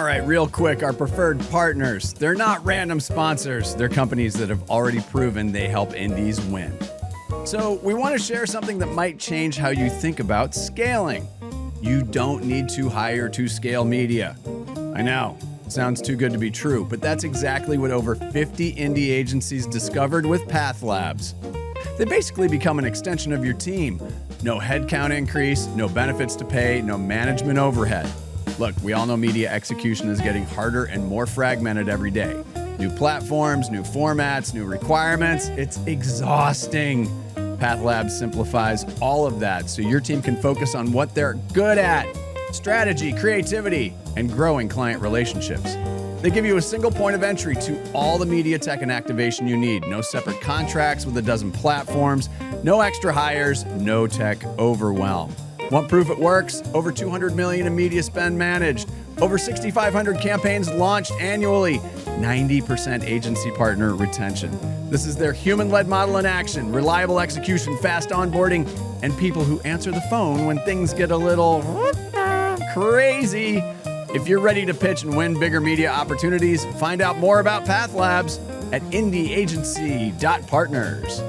right, real quick, our preferred partners. They're not random sponsors. They're companies that have already proven they help indies win. So we want to share something that might change how you think about scaling. You don't need to hire to scale media. I know, it sounds too good to be true, but that's exactly what over 50 indie agencies discovered with Path Labs. They basically become an extension of your team. No headcount increase, no benefits to pay, no management overhead. Look, we all know media execution is getting harder and more fragmented every day. New platforms, new formats, new requirements. It's exhausting. Path Labs simplifies all of that so your team can focus on what they're good at: strategy, creativity, and growing client relationships. They give you a single point of entry to all the media tech and activation you need. No separate contracts with a dozen platforms, no extra hires, no tech overwhelm. Want proof it works? Over $200 million in media spend managed. Over 6,500 campaigns launched annually. 90% agency partner retention. This is their human-led model in action. Reliable execution, fast onboarding, and people who answer the phone when things get a little crazy. If you're ready to pitch and win bigger media opportunities, find out more about Path Labs at indieagency.partners.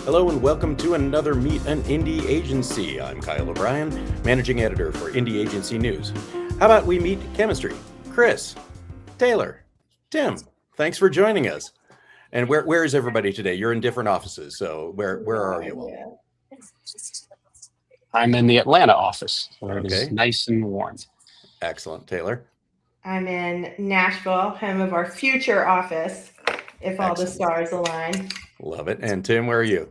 Hello and welcome to another Meet an Indie Agency. I'm Kyle O'Brien, Managing Editor for Indie Agency News. How about we meet chemistry? Chris, Taylor, Tim, thanks for joining us. And where is everybody today? You're in different offices, so where are you all? I'm in the Atlanta office, where it is nice and warm. Excellent. Taylor? I'm in Nashville, home of our future office, if all the stars align. Love it. And Tim, where are you?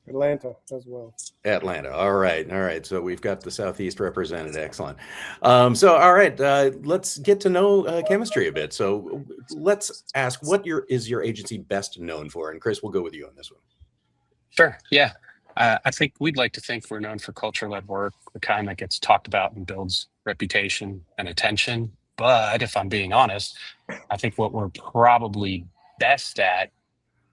Atlanta as well. Atlanta. All right. So we've got the Southeast represented. Excellent. Let's get to know chemistry a bit. So let's ask, what is your agency best known for? And Chris, we'll go with you on this one. Sure. Yeah. I think we'd like to think we're known for culture-led work, the kind that gets talked about and builds reputation and attention. But if I'm being honest, I think what we're probably best at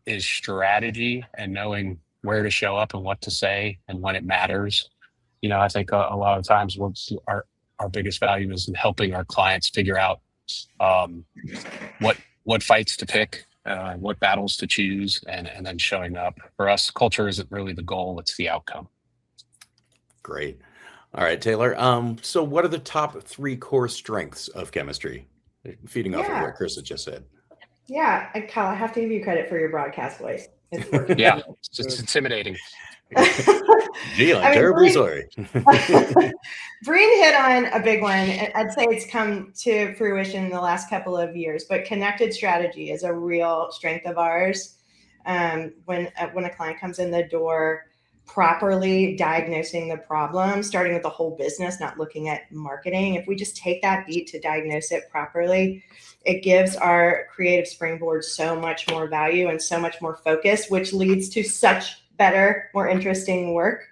is strategy and knowing where to show up and what to say and when it matters. You know, I think a lot of times what's our biggest value is in helping our clients figure out what fights to pick, what battles to choose, and then showing up. For us, culture isn't really the goal, it's the outcome. Great. All right, Taylor. So what are the top 3 core strengths of chemistry? Feeding off of what Chris had just said. Yeah, Kyle, I have to give you credit for your broadcast voice. It's working. Yeah, it's intimidating. Gee, I'm terribly sorry. Breen hit on a big one. I'd say it's come to fruition in the last couple of years, but connected strategy is a real strength of ours. When a client comes in the door, properly diagnosing the problem, starting with the whole business, not looking at marketing. If we just take that beat to diagnose it properly, it gives our creative springboard so much more value and so much more focus, which leads to such better, more interesting work,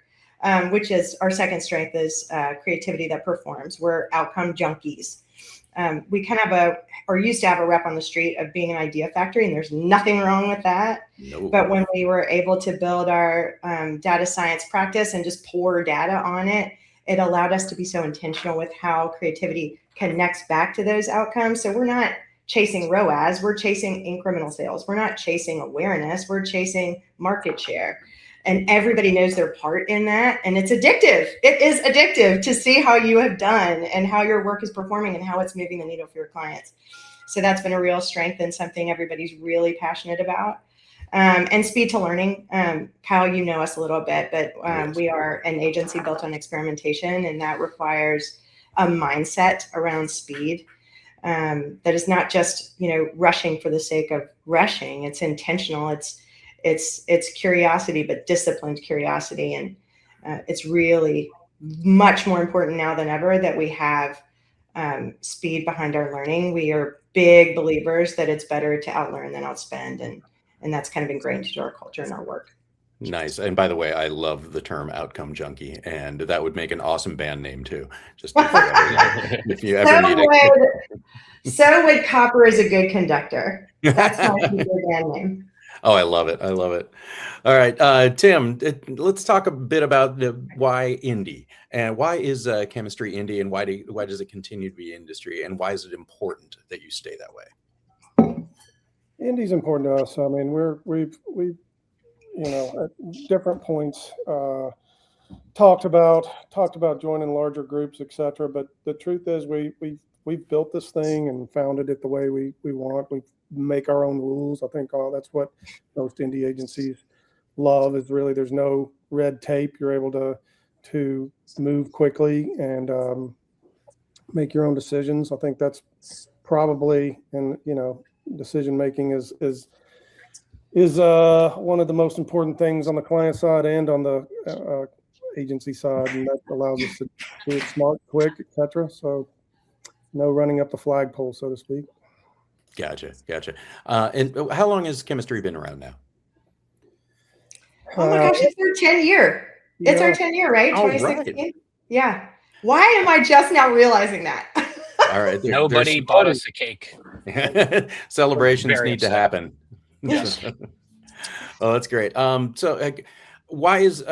which is our second strength is creativity that performs. We're outcome junkies. We kind of used to have a rep on the street of being an idea factory, and there's nothing wrong with that. Nope. But when we were able to build our data science practice and just pour data on it, it allowed us to be so intentional with how creativity connects back to those outcomes. So we're not chasing ROAS, we're chasing incremental sales. We're not chasing awareness, we're chasing market share. And everybody knows their part in that. And it's addictive. It is addictive to see how you have done and how your work is performing and how it's moving the needle for your clients. So that's been a real strength and something everybody's really passionate about. And speed to learning. Kyle, you know us a little bit, but we are an agency built on experimentation, and that requires a mindset around speed that is not just, rushing for the sake of rushing. It's intentional. It's curiosity, but disciplined curiosity. And it's really much more important now than ever that we have speed behind our learning. We are big believers that it's better to outlearn than outspend. And that's kind of ingrained into our culture and our work. Nice. And by the way, I love the term outcome junkie, and that would make an awesome band name too. Just if you ever need it. So would Copper is a good conductor. That's my future band name. Oh, I love it. I love it. All right, Tim, let's talk a bit about why Indy and why is chemistry Indy, and why does it continue to be industry, and why is it important that you stay that way? Indy's important to us. I mean, we've at different points talked about joining larger groups, etc. But the truth is, we've built this thing and founded it the way we want. We make our own rules. I think that's what most Indy agencies love, is really there's no red tape. You're able to move quickly and make your own decisions. I think that's probably, and decision making is one of the most important things on the client side and on the agency side, and that allows us to do it smart, quick, etc. So no running up the flagpole, so to speak. Gotcha. And how long has chemistry been around now? Oh my gosh, it's our 10 year. It's our 10 year, right? Oh, 2016. right. Yeah. Why am I just now realizing that? All right. Nobody bought us a cake. Celebrations Very need to upset. happen. Yes. Oh, that's great. So why is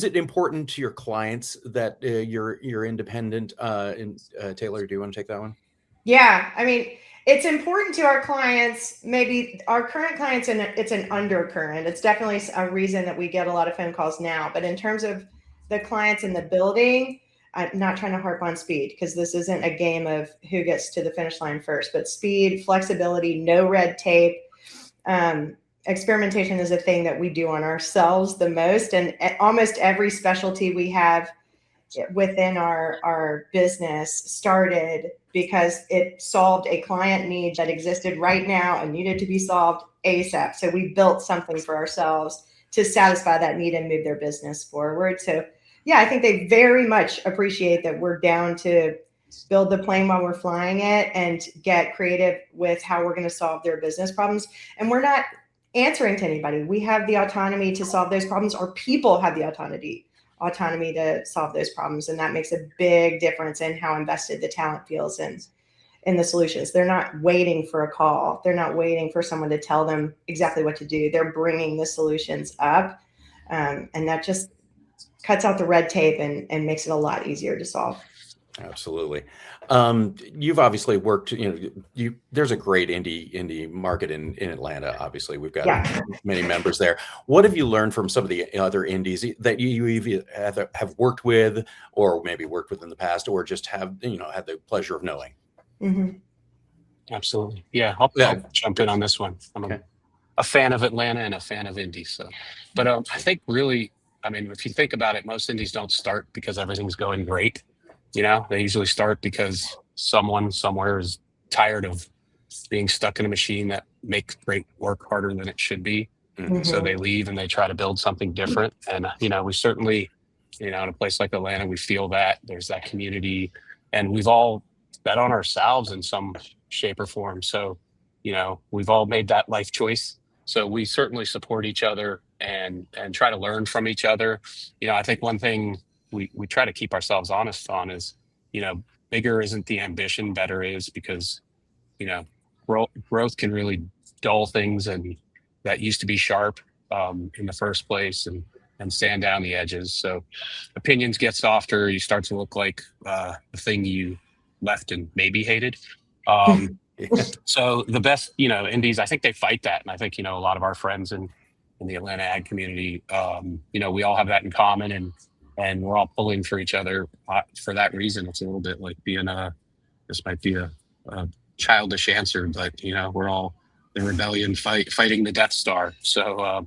it important to your clients that you're independent? And Taylor, do you want to take that one? Yeah, I mean, it's important to our clients, maybe our current clients, and it's an undercurrent. It's definitely a reason that we get a lot of phone calls now. But in terms of the clients in the building, I'm not trying to harp on speed, because this isn't a game of who gets to the finish line first, but speed, flexibility, no red tape. Experimentation is a thing that we do on ourselves the most. And almost every specialty we have within our business started because it solved a client need that existed right now and needed to be solved ASAP. So we built something for ourselves to satisfy that need and move their business forward. So yeah, I think they very much appreciate that we're down to build the plane while we're flying it and get creative with how we're going to solve their business problems. And we're not answering to anybody. We have the autonomy to solve those problems, or people have the autonomy to solve those problems. And that makes a big difference in how invested the talent feels in the solutions. They're not waiting for a call. They're not waiting for someone to tell them exactly what to do. They're bringing the solutions up. And that just cuts out the red tape and makes it a lot easier to solve. Absolutely. You've obviously worked, there's a great indie market in Atlanta. Obviously, we've got many members there. What have you learned from some of the other indies that you either have worked with, or maybe worked with in the past, or just have, had the pleasure of knowing? Mm-hmm. Absolutely. Yeah. I'll jump in on this one. I'm a fan of Atlanta and a fan of indies. So, but I think really, if you think about it, most indies don't start because everything's going great. They usually start because someone somewhere is tired of being stuck in a machine that makes great work harder than it should be. Mm-hmm. So they leave and they try to build something different. And, we certainly, in a place like Atlanta, we feel that there's that community, and we've all bet on ourselves in some shape or form. So, we've all made that life choice. So we certainly support each other and try to learn from each other. I think one thing we try to keep ourselves honest on is, bigger isn't the ambition, better is, because, growth can really dull things and that used to be sharp in the first place and sand down the edges. So opinions get softer. You start to look like the thing you left and maybe hated. So the best, indies, I think they fight that. And I think, a lot of our friends in the Atlanta ag community, we all have that in common, and we're all pulling for each other for that reason. It's a little bit like being this might be a childish answer, but we're all the rebellion fighting the Death Star. So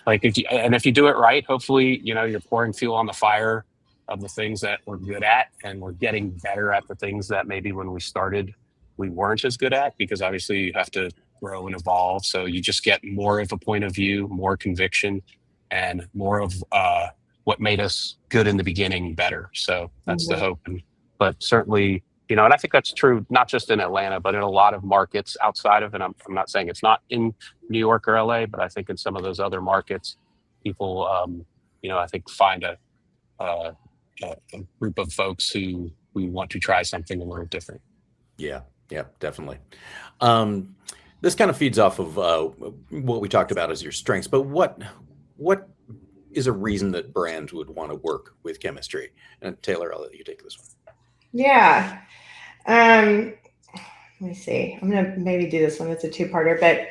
like if you do it right, hopefully you're pouring fuel on the fire of the things that we're good at, and we're getting better at the things that maybe when we started we weren't as good at, because obviously you have to grow and evolve. So you just get more of a point of view, more conviction, and more of what made us good in the beginning better. So that's the hope. But certainly, and I think that's true, not just in Atlanta, but in a lot of markets outside of, and I'm not saying it's not in New York or LA, but I think in some of those other markets, people, I think find a group of folks who we want to try something a little different. Yeah, definitely. This kind of feeds off of what we talked about as your strengths, but what is a reason that brands would want to work with chemistry? And Taylor, I'll let you take this one. Yeah. Let me see. I'm going to maybe do this one. It's a two-parter, but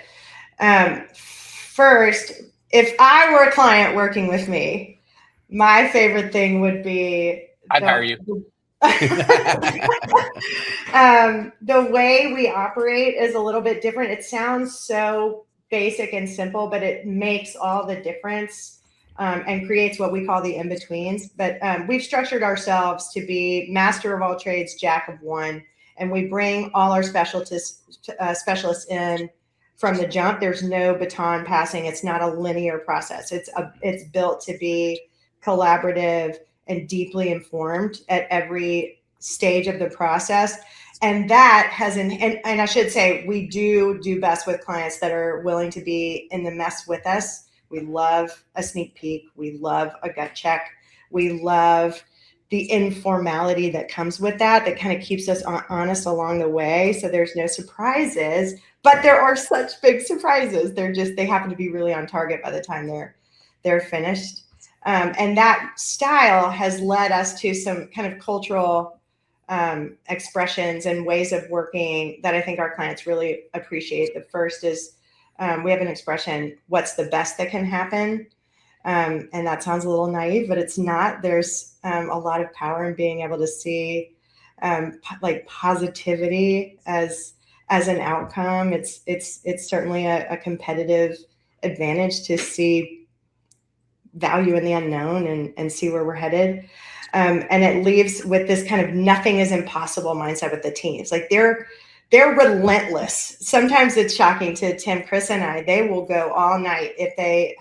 first, if I were a client working with me, my favorite thing would be I'd hire you. The way we operate is a little bit different. It sounds so basic and simple, but it makes all the difference and creates what we call the in-betweens. But we've structured ourselves to be master of all trades, jack of one, and we bring all our specialists in from the jump. There's no baton passing. It's not a linear process. It's built to be collaborative and deeply informed at every stage of the process. And that has and I should say, we do best with clients that are willing to be in the mess with us. We love a sneak peek. We love a gut check. We love the informality that comes with that kind of keeps us honest along the way. So there's no surprises, but there are such big surprises. They happen to be really on target by the time they're finished. And that style has led us to some kind of cultural expressions and ways of working that I think our clients really appreciate. The first is we have an expression, what's the best that can happen? And that sounds a little naive, but it's not. There's a lot of power in being able to see like positivity as an outcome. It's certainly a competitive advantage to see value in the unknown and see where we're headed. And it leaves with this kind of nothing is impossible mindset with the teams. Like they're relentless. Sometimes it's shocking to Tim, Chris, and I. They will go all night if they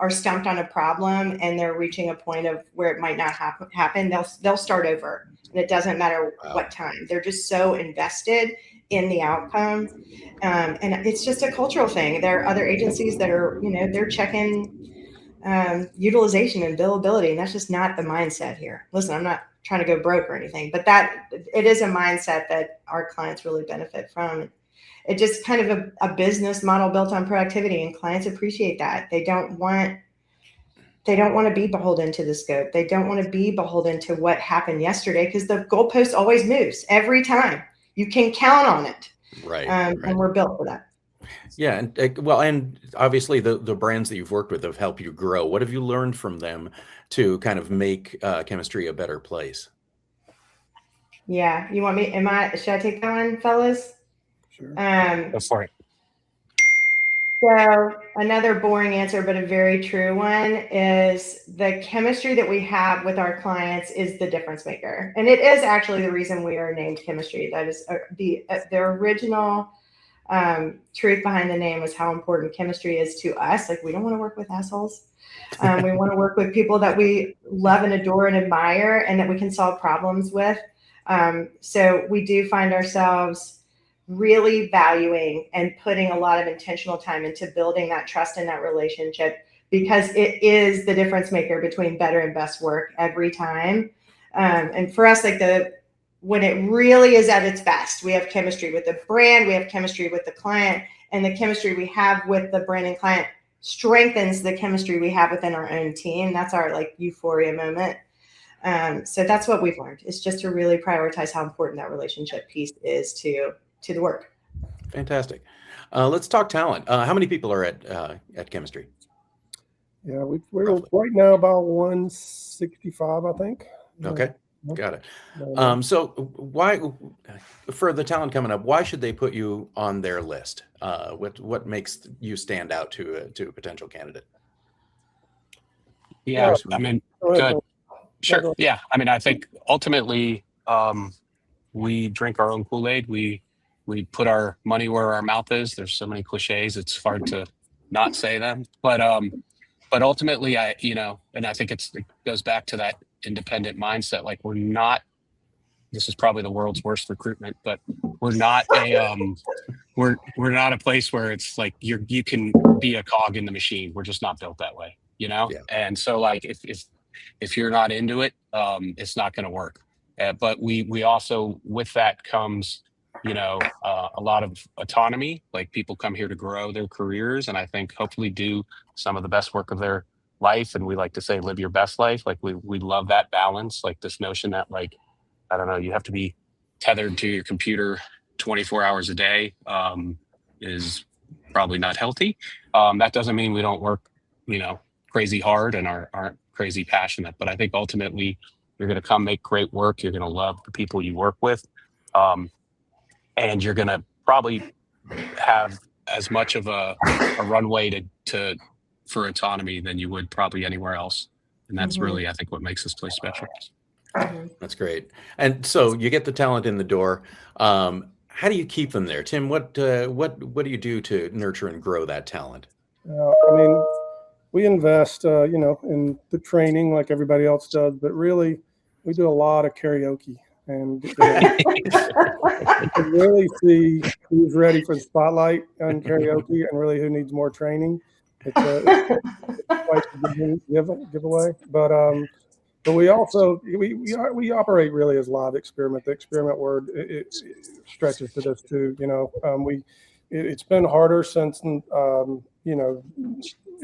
are stumped on a problem and they're reaching a point of where it might not happen. They'll start over, and it doesn't matter what time. They're just so invested in the outcome, and it's just a cultural thing. There are other agencies that are, they're checking utilization and billability, and that's just not the mindset here. Listen, I'm not trying to go broke or anything, but it is a mindset that our clients really benefit from. It just kind of a business model built on productivity, and clients appreciate that. They don't want to be beholden to the scope. They don't want to be beholden to what happened yesterday, because the goalpost always moves every time. You can count on it. Right. And we're built for that. Yeah. And obviously the brands that you've worked with have helped you grow. What have you learned from them to kind of make chemistry a better place? Yeah. You want me, should I take that one, fellas? Sure. Go for it. So another boring answer, but a very true one, is the chemistry that we have with our clients is the difference maker. And it is actually the reason we are named chemistry. That is the original truth behind the name is how important chemistry is to us. Like, we don't want to work with assholes. We want to work with people that we love and adore and admire, and that we can solve problems with. So we do find ourselves really valuing and putting a lot of intentional time into building that trust in that relationship, because it is the difference maker between better and best work every time. And for us, when it really is at its best, we have chemistry with the brand, we have chemistry with the client, and the chemistry we have with the brand and client strengthens the chemistry we have within our own team. That's our euphoria moment. So that's what we've learned. It's just to really prioritize how important that relationship piece is to the work. Fantastic. Let's talk talent. How many people are at chemistry? Yeah, we're right now about 165, I think. Okay. Got it. So why, for the talent coming up, why should they put you on their list? What makes you stand out to a potential candidate? Yeah, I mean, good. Sure. Yeah. I mean, I think ultimately we drink our own Kool-Aid. We put our money where our mouth is. There's so many cliches, it's hard to not say them. But ultimately, and I think it goes back to that independent mindset. Like, we're not, this is probably the world's worst recruitment, but we're not we're not a place where it's like you can be a cog in the machine. We're just not built that way, Yeah. And so if you're not into it, it's not going to work. But we also, with that comes a lot of autonomy. Like people come here to grow their careers, and I think hopefully do some of the best work of their life. And we like to say, live your best life. Like we love that balance. Like this notion that like, I don't know, you have to be tethered to your computer 24 hours a day is probably not healthy. That doesn't mean we don't work, crazy hard and aren't crazy passionate. But I think ultimately you're going to come make great work. You're going to love the people you work with. And you're going to probably have as much of a runway for autonomy than you would probably anywhere else. And that's really, I think, what makes this place special. That's great. And so you get the talent in the door. How do you keep them there, Tim? What do you do to nurture and grow that talent? I mean, we invest, in the training like everybody else does, but really, we do a lot of karaoke, and you can really see who's ready for the spotlight on karaoke, and really who needs more training. It's quite a giveaway, but we also we operate really as live experiment. The experiment word it stretches to this too. It's been harder since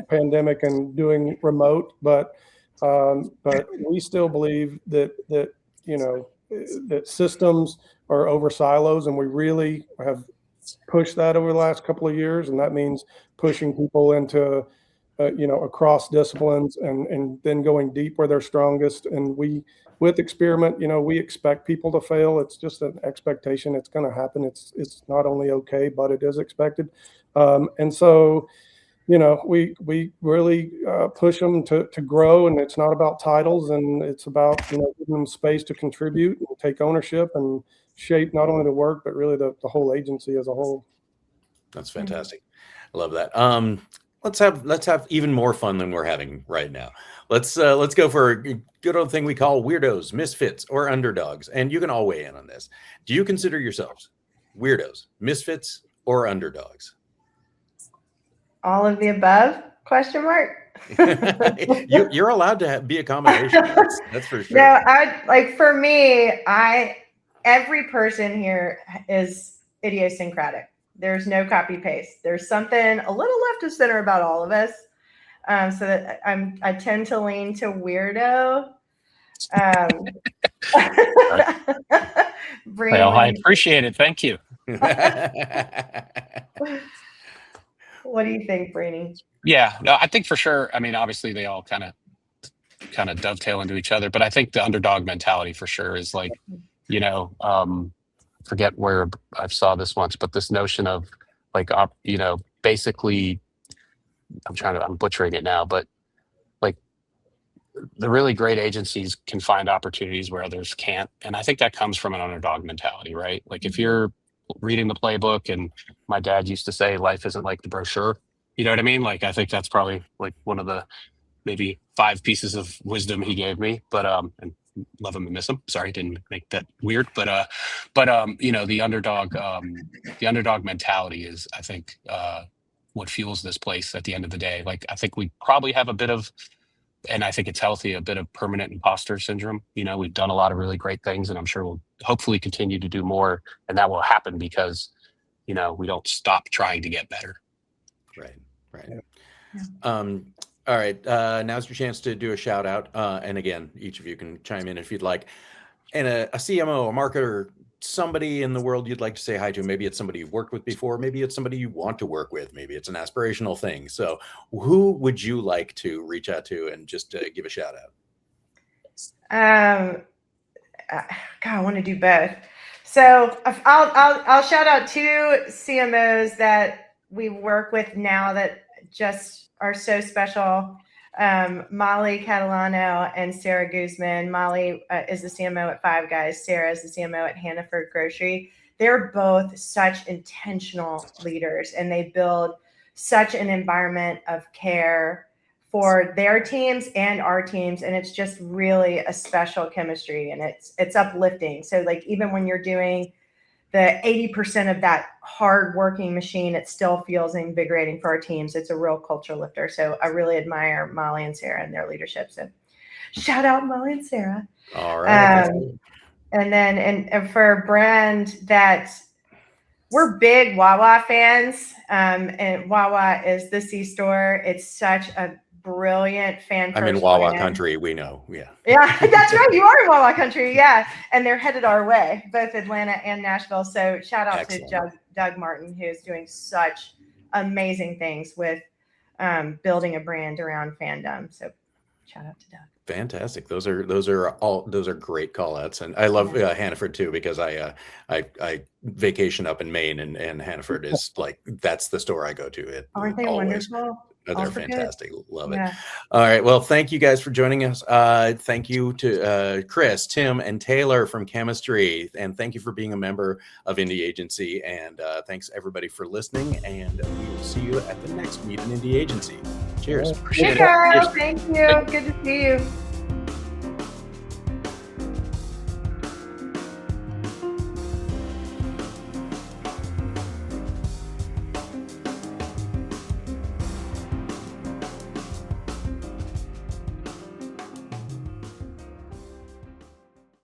pandemic and doing remote, but we still believe that systems are over silos, and we really have pushed that over the last couple of years, and that means pushing people into across disciplines and then going deep where they're strongest. And with experiment, we expect people to fail. It's just an expectation. It's going to happen. It's not only okay, but it is expected. And so, we really push them to grow, and it's not about titles, and it's about, giving them space to contribute and take ownership and shape not only the work, but really the whole agency as a whole. That's fantastic. I love that. Let's have even more fun than we're having right now. Let's go for a good old thing we call weirdos, misfits, or underdogs. And you can all weigh in on this. Do you consider yourselves weirdos, misfits, or underdogs? All of the above? ? You're allowed to be a combination. That's for sure. No, for me, every person here is idiosyncratic. There's no copy paste. There's something a little left of center about all of us. So that I tend to lean to weirdo. Well, I appreciate it. Thank you. What do you think, Brainy? Yeah, no, I think for sure. I mean, obviously they all kind of dovetail into each other, but I think the underdog mentality for sure is like, forget where I saw this once, but this notion of like, basically, I'm butchering it now, but like the really great agencies can find opportunities where others can't. And I think that comes from an underdog mentality, right? Like if you're reading the playbook, and my dad used to say, life isn't like the brochure. You know what I mean? Like, I think that's probably like one of the maybe 5 pieces of wisdom he gave me, but, and love him and miss him. Sorry, didn't make that weird, but the underdog mentality is, I think, what fuels this place at the end of the day. Like, I think we probably have a bit of, and I think it's healthy, a bit of permanent imposter syndrome. We've done a lot of really great things, and I'm sure we'll hopefully continue to do more, and that will happen because, we don't stop trying to get better. Right. Yeah. All right. Now's your chance to do a shout out. And again, each of you can chime in if you'd like. And a CMO, a marketer, somebody in the world you'd like to say hi to. Maybe it's somebody you've worked with before. Maybe it's somebody you want to work with. Maybe it's an aspirational thing. So who would you like to reach out to and just give a shout out? I want to do both. So I'll shout out 2 CMOs that we work with now that just are so special. Molly Catalano and Sarah Guzman. Molly is the CMO at Five Guys. Sarah is the CMO at Hannaford Grocery. They're both such intentional leaders, and they build such an environment of care for their teams and our teams. And it's just really a special chemistry, and it's uplifting. So like, even when you're doing the 80% of that hard working machine, it still feels invigorating for our teams. It's a real culture lifter. So I really admire Molly and Sarah and their leadership. So shout out Molly and Sarah. All right. And then, and for a brand that we're big Wawa fans, and Wawa is the C-store. It's such a brilliant fan. I'm in Wawa country. We know. Yeah. Yeah, that's right. You are in Wawa country. Yeah. And they're headed our way, both Atlanta and Nashville. So shout out Excellent. to Doug Martin, who's doing such amazing things with building a brand around fandom. So shout out to Doug. Fantastic. Those are great call outs. And I love Hannaford too, because I vacation up in Maine, and Hannaford is like, that's the store I go to. Aren't they wonderful? They're fantastic. Love it. Yeah. All right. Well, thank you guys for joining us. Thank you to Chris, Tim, and Taylor from Chemistry. And thank you for being a member of Indie Agency. And thanks everybody for listening. And we will see you at the next Meet an Indie Agency. Cheers. Hey, girl. Thank you. Good to see you.